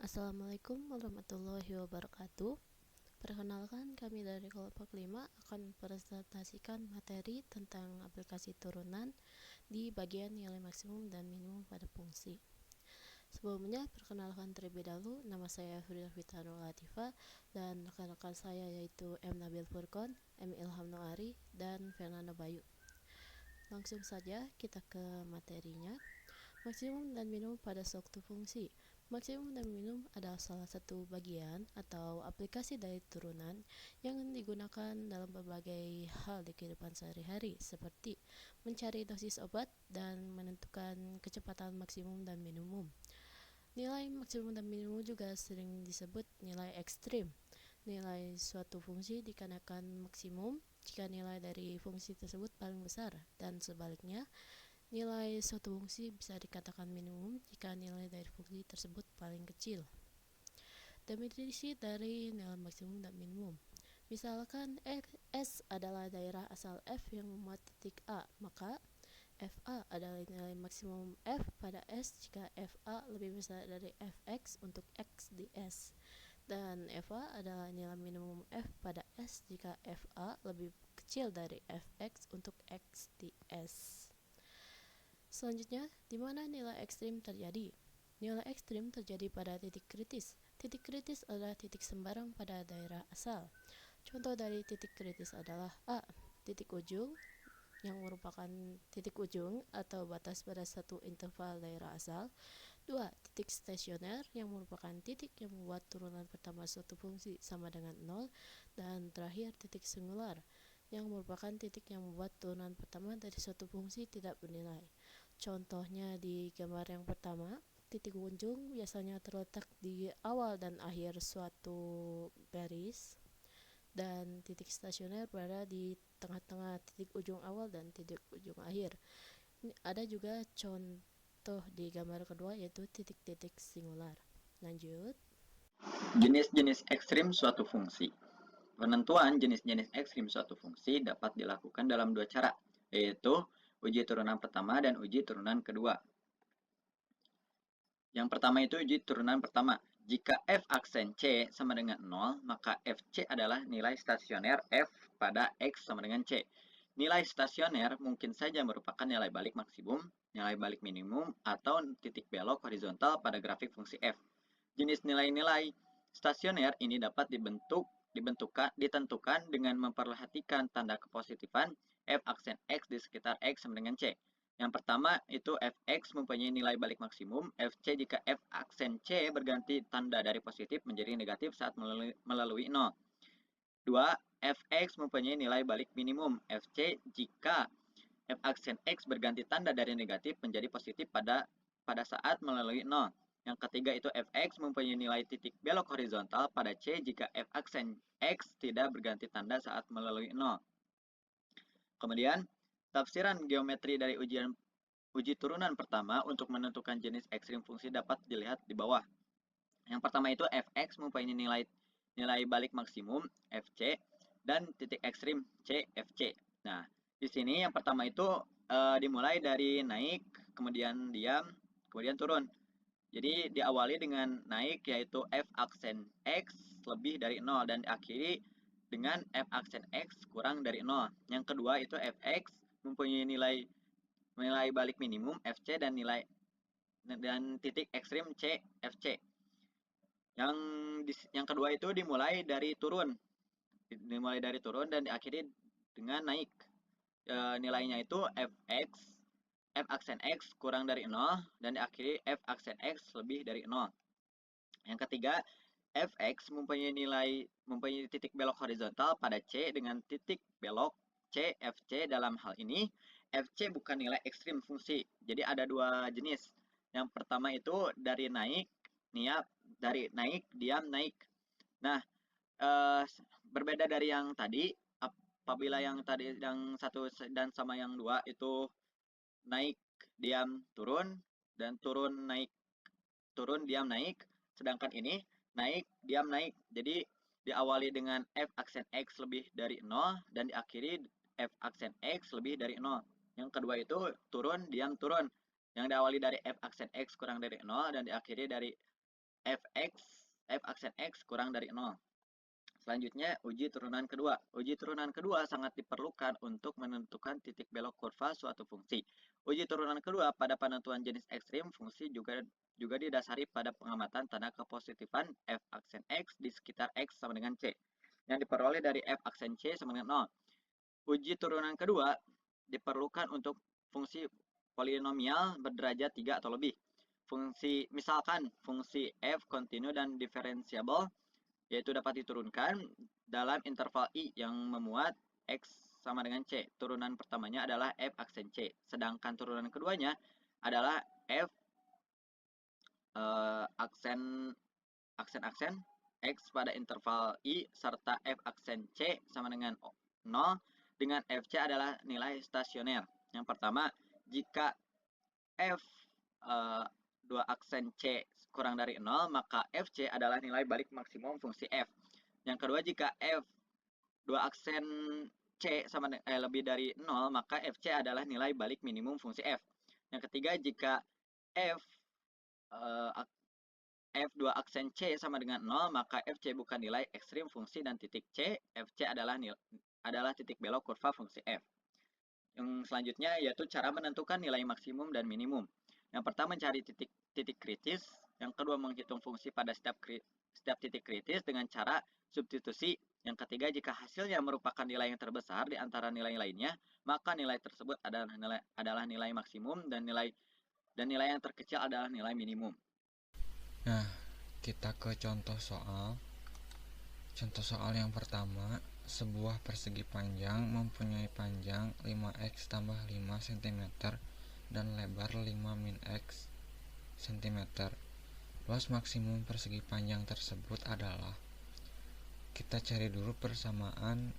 Assalamualaikum warahmatullahi wabarakatuh. Perkenalkan, kami dari kelompok 5 akan mempresentasikan materi tentang aplikasi turunan di bagian nilai maksimum dan minimum pada fungsi. Sebelumnya, perkenalkan terlebih dahulu, nama saya Frida Fitanul Latifah dan rekan-rekan saya yaitu M. Nabil Furqon, M. Ilham Noari, dan Fernando Bayu. Langsung saja kita ke materinya. Maksimum dan minimum pada suatu fungsi. Maksimum dan minimum adalah salah satu bagian atau aplikasi dari turunan yang digunakan dalam berbagai hal di kehidupan sehari-hari, seperti mencari dosis obat dan menentukan kecepatan maksimum dan minimum. Nilai maksimum dan minimum juga sering disebut nilai ekstrim. Nilai suatu fungsi dikarenakan maksimum jika nilai dari fungsi tersebut paling besar, dan sebaliknya, nilai suatu fungsi bisa dikatakan minimum jika nilai dari fungsi tersebut paling kecil. Definisi dari nilai maksimum dan minimum. Misalkan S adalah daerah asal F yang memuat titik A, maka FA adalah nilai maksimum F pada S jika FA lebih besar dari Fx untuk X di S. Dan FA adalah nilai minimum F pada S jika FA lebih kecil dari Fx untuk X di S. Selanjutnya, di mana nilai ekstrim terjadi? Nilai ekstrim terjadi pada titik kritis. Titik kritis adalah titik sembarang pada daerah asal. Contoh dari titik kritis adalah A. Titik ujung, yang merupakan titik ujung atau batas pada satu interval daerah asal. 2. Titik stasioner, yang merupakan titik yang membuat turunan pertama suatu fungsi sama dengan 0. Dan terakhir, titik singular, yang merupakan titik yang membuat turunan pertama dari suatu fungsi tidak bernilai. Contohnya di gambar yang pertama, titik ujung biasanya terletak di awal dan akhir suatu garis, dan titik stasioner berada di tengah-tengah titik ujung awal dan titik ujung akhir. Ada juga contoh di gambar kedua, yaitu titik-titik singular. Lanjut. Jenis-jenis ekstrim suatu fungsi. Penentuan jenis-jenis ekstrim suatu fungsi dapat dilakukan dalam dua cara, yaitu uji turunan pertama dan uji turunan kedua. Yang pertama itu uji turunan pertama. Jika f aksen C sama dengan 0, maka Fc adalah nilai stasioner f pada X sama dengan C. Nilai stasioner mungkin saja merupakan nilai balik maksimum, nilai balik minimum, atau titik belok horizontal pada grafik fungsi f. Jenis nilai-nilai stasioner ini dapat ditentukan dengan memperhatikan tanda kepositifan f aksen X di sekitar X sama dengan C. Yang pertama itu Fx mempunyai nilai balik maksimum, Fc jika f aksen C berganti tanda dari positif menjadi negatif saat melalui 0. 2. Fx mempunyai nilai balik minimum, Fc jika f aksen X berganti tanda dari negatif menjadi positif pada saat melalui 0. Yang ketiga itu Fx mempunyai nilai titik belok horizontal pada C jika f aksen X tidak berganti tanda saat melalui 0. Kemudian, tafsiran geometri dari uji turunan pertama untuk menentukan jenis ekstrim fungsi dapat dilihat di bawah. Yang pertama itu Fx mempunyai nilai balik maksimum Fc dan titik ekstrim C Fc. Nah, di sini yang pertama itu dimulai dari naik, kemudian diam, kemudian turun. Jadi diawali dengan naik yaitu f aksen X lebih dari 0 dan diakhiri dengan f aksen X kurang dari 0. Yang kedua itu Fx mempunyai nilai balik minimum Fc dan titik ekstrim C Fc. Yang kedua itu dimulai dari turun dan diakhiri dengan naik. Nilainya itu Fx f aksen X kurang dari 0 dan diakhiri f aksen X lebih dari 0. Yang ketiga, Fx mempunyai titik belok horizontal pada C dengan titik belok C Fc. Dalam hal ini Fc bukan nilai ekstrim fungsi. Jadi ada dua jenis. Yang pertama itu dari naik, diam, naik. Nah, berbeda dari yang tadi, apabila yang tadi yang satu dan sama yang dua itu naik, diam, turun, dan turun, naik, turun, diam, naik. Sedangkan ini naik, diam, naik. Jadi diawali dengan f aksen X lebih dari 0 dan diakhiri f aksen X lebih dari 0. Yang kedua itu turun, diam, turun. Yang diawali dari f aksen X kurang dari 0 dan diakhiri dari f aksen x kurang dari 0. Selanjutnya, uji turunan kedua. Uji turunan kedua sangat diperlukan untuk menentukan titik belok kurva suatu fungsi. Uji turunan kedua pada penentuan jenis ekstrim fungsi juga didasari pada pengamatan tanda kepositifan f aksen x di sekitar x sama dengan c, yang diperoleh dari f aksen c sama dengan 0. Uji turunan kedua diperlukan untuk fungsi polinomial berderajat 3 atau lebih. Misalkan fungsi f kontinu dan diferensiabel, yaitu dapat diturunkan dalam interval i yang memuat x sama dengan c. Turunan pertamanya adalah f aksen c, sedangkan turunan keduanya adalah f aksen x pada interval i serta f aksen c sama dengan 0, dengan fc adalah nilai stasioner. Yang pertama, jika f 2 aksen c kurang dari 0, maka fc adalah nilai balik maksimum fungsi f. Yang kedua, jika f 2 aksen c sama lebih dari 0, maka fc adalah nilai balik minimum fungsi f. Yang ketiga, jika f2 aksen c sama dengan 0, maka fc bukan nilai ekstrim fungsi dan titik c, fc adalah titik belok kurva fungsi f. Yang selanjutnya yaitu cara menentukan nilai maksimum dan minimum. Yang pertama, mencari titik kritis. Yang kedua, menghitung fungsi pada setiap titik kritis dengan cara substitusi. Yang ketiga, jika hasilnya merupakan nilai yang terbesar di antara nilai lainnya, maka nilai tersebut adalah nilai maksimum dan nilai yang terkecil adalah nilai minimum. Nah, kita ke contoh soal. Contoh soal yang pertama, sebuah persegi panjang mempunyai panjang 5x tambah 5 cm dan lebar 5 min x cm. Luas maksimum persegi panjang tersebut adalah, kita cari dulu persamaan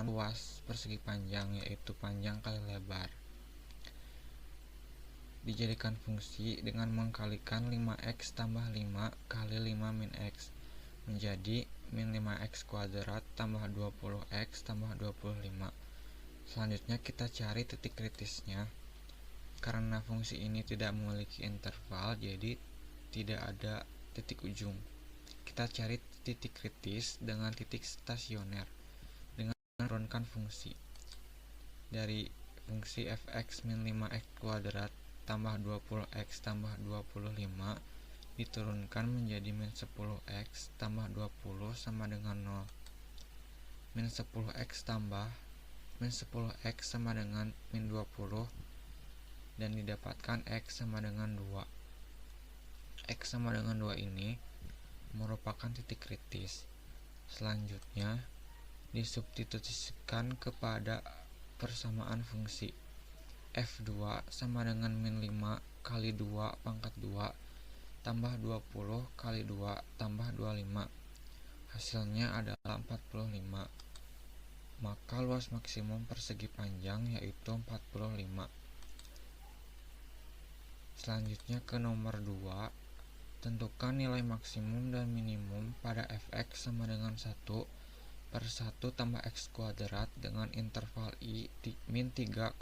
luas persegi panjang, yaitu panjang kali lebar. Dijadikan fungsi dengan mengkalikan 5x tambah 5 kali 5 min x menjadi min 5x kuadrat tambah 20x tambah 25. Selanjutnya kita cari titik kritisnya. Karena fungsi ini tidak memiliki interval, jadi tidak ada titik ujung. Kita cari titik kritis dengan titik stasioner dengan menurunkan fungsi. Dari fungsi fx min 5x kuadrat tambah 20x tambah 25 diturunkan menjadi min 10x tambah 20 sama dengan 0. Min 10x tambah min 10x sama dengan min 20 dan didapatkan x sama dengan 2. X sama dengan 2 ini merupakan titik kritis. Selanjutnya disubstitusikan kepada persamaan fungsi. F2 sama dengan min 5 kali 2 pangkat 2 tambah 20 kali 2 tambah 25. Hasilnya adalah 45. Maka luas maksimum persegi panjang yaitu 45. Selanjutnya ke nomor 2. Tentukan nilai maksimum dan minimum pada fx sama dengan 1 per 1 tambah x kuadrat dengan interval i min 3,1.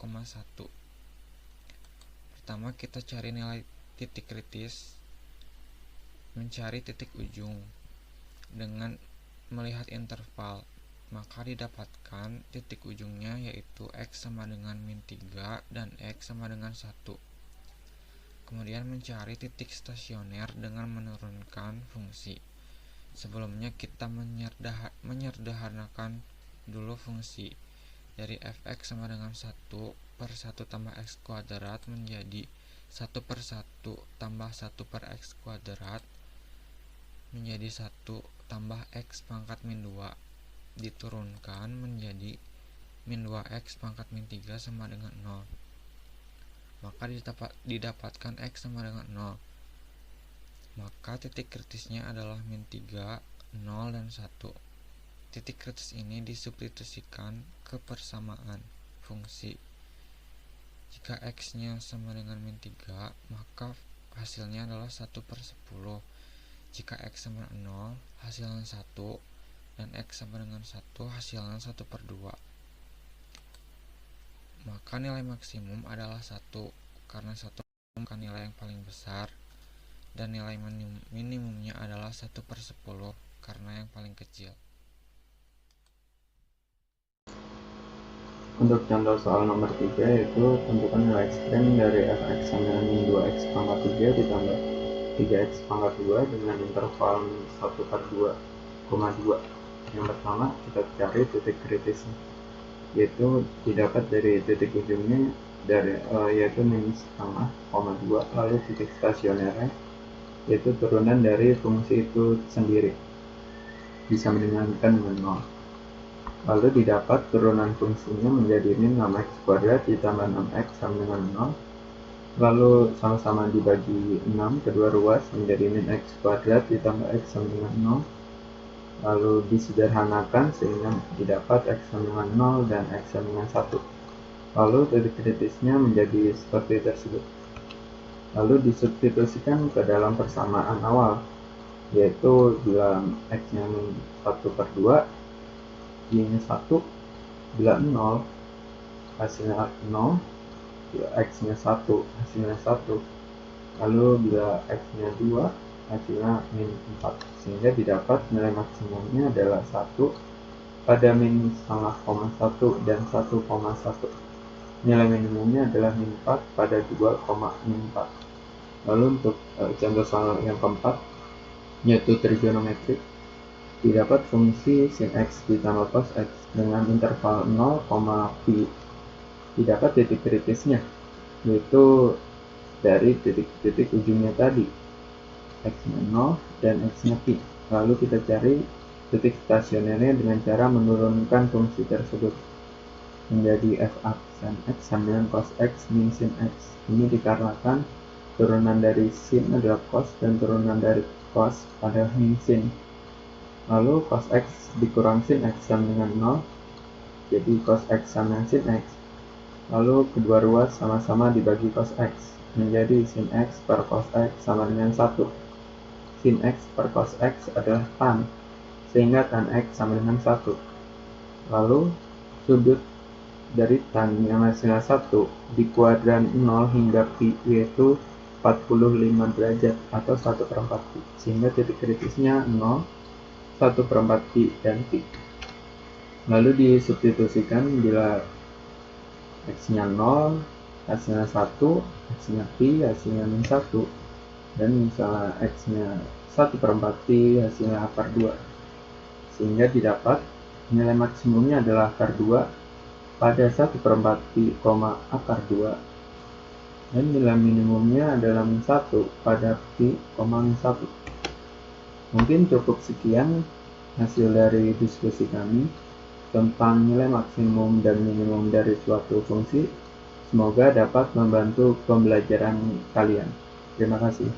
Pertama, kita cari nilai titik kritis, mencari titik ujung dengan melihat interval, maka didapatkan titik ujungnya yaitu x sama dengan min 3 dan x sama dengan 1. Kemudian mencari titik stasioner dengan menurunkan fungsi. Sebelumnya kita menyederhanakan dulu fungsi. Dari fx sama dengan 1 per 1 tambah x kuadrat menjadi 1 per 1 tambah 1 per x kuadrat menjadi 1 tambah x pangkat min 2 diturunkan menjadi min 2x pangkat min 3 sama dengan 0. Maka didapatkan x sama dengan 0. Maka titik kritisnya adalah min 3, 0, dan 1. Titik kritis ini disubstitusikan ke persamaan fungsi. Jika x-nya sama dengan min 3, maka hasilnya adalah 1 per 10. Jika x sama dengan 0, hasilnya 1, dan x sama dengan 1, hasilnya 1 per 2. Maka nilai maksimum adalah 1, karena 1 bukan nilai yang paling besar. dan nilai minimumnya adalah 1/10 karena yang paling kecil. Untuk contoh soal nomor 3 yaitu tentukan nilai ekstrem dari f(x) sama dengan min 2x pangkat 3 ditambah 3x pangkat 2 dengan interval 1/2,2. Yang pertama kita cari titik kritisnya, yaitu didapat dari titik ujungnya yaitu min 1/2,2, lalu titik stasionernya yaitu turunan dari fungsi itu sendiri bisa mendengarkan dengan 0. Lalu didapat turunan fungsinya menjadi min 6x kuadrat ditambah 6x sama dengan 0. Lalu sama-sama dibagi 6 kedua ruas menjadi min x kuadrat ditambah x sama dengan 0. Lalu disederhanakan sehingga didapat x sama dengan 0 dan x sama dengan 1. Lalu titik kritisnya menjadi seperti tersebut. Lalu disubstitusikan ke dalam persamaan awal, yaitu bila x-nya min 1/2, y-nya 1, bila 0 hasilnya 0, bila x-nya 1 hasilnya 1, lalu bila x-nya 2 hasilnya min 4, sehingga didapat nilai maksimumnya adalah 1 pada min 0,1 dan 1,1. Nilai minimumnya adalah min 4 pada 2,4. Lalu untuk contoh soal yang keempat, yaitu trigonometrik, didapat fungsi sin x ditambah cos x dengan interval 0, pi. Didapat titik kritisnya, yaitu dari titik-titik ujungnya tadi, x-nya 0 dan x-nya pi. Lalu kita cari titik stasionernya dengan cara menurunkan fungsi tersebut menjadi f aksen x sama dengan cos x min sin x. Ini dikarenakan turunan dari sin adalah cos dan turunan dari cos adalah min sin. Lalu cos x dikurang sin x sama dengan 0, jadi cos x sama dengan sin x. Lalu kedua ruas sama-sama dibagi cos x, menjadi sin x per cos x sama dengan 1. Sin x per cos x adalah tan, sehingga tan x sama dengan 1. Lalu sudut dari tan yang hasilnya 1 di kuadran 0 hingga pi, yaitu 45 derajat atau 1/4 pi, sehingga titik kritisnya 0, 1/4 pi dan pi. Lalu disubstitusikan bila x-nya 0 hasilnya 1, x-nya pi hasilnya min 1, dan misalnya x-nya 1/4 pi hasilnya akar 2, sehingga didapat nilai maksimumnya adalah akar 2 pada 1/4 pi, akar 2, dan nilai minimumnya adalah min 1 pada pi, min 1. Mungkin cukup sekian hasil dari diskusi kami tentang nilai maksimum dan minimum dari suatu fungsi. Semoga dapat membantu pembelajaran kalian. Terima kasih.